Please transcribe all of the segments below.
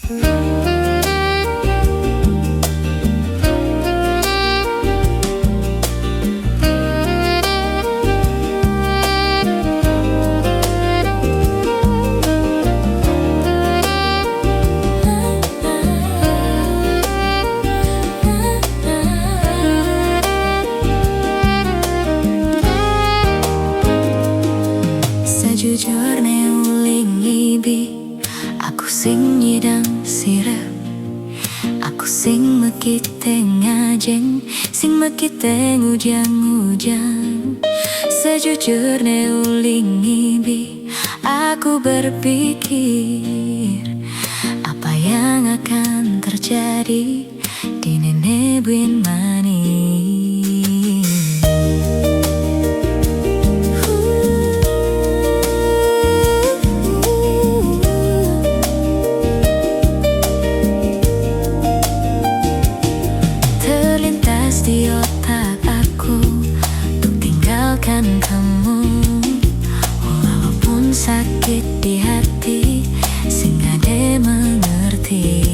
Sejujurnya uling ibi, aku sing nyidang sirep, aku sing mekite ngajeng, sing mekite ngujang-ujang. Sejujurnya uling ibi, aku berpikir apa yang akan terjadi di nenek buin manis. Di otak aku untuk tinggalkan kamu, walaupun sakit di hati, sing ade mengerti,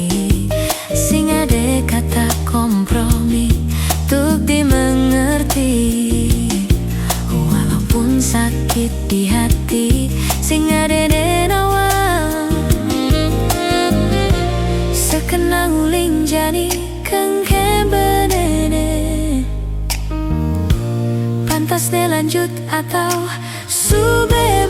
sing ade kata kompromi untuk dimengerti. Walaupun sakit di hati, sing ade nawang sekenang uling jani kengke benene. Pantas lanjut atau sube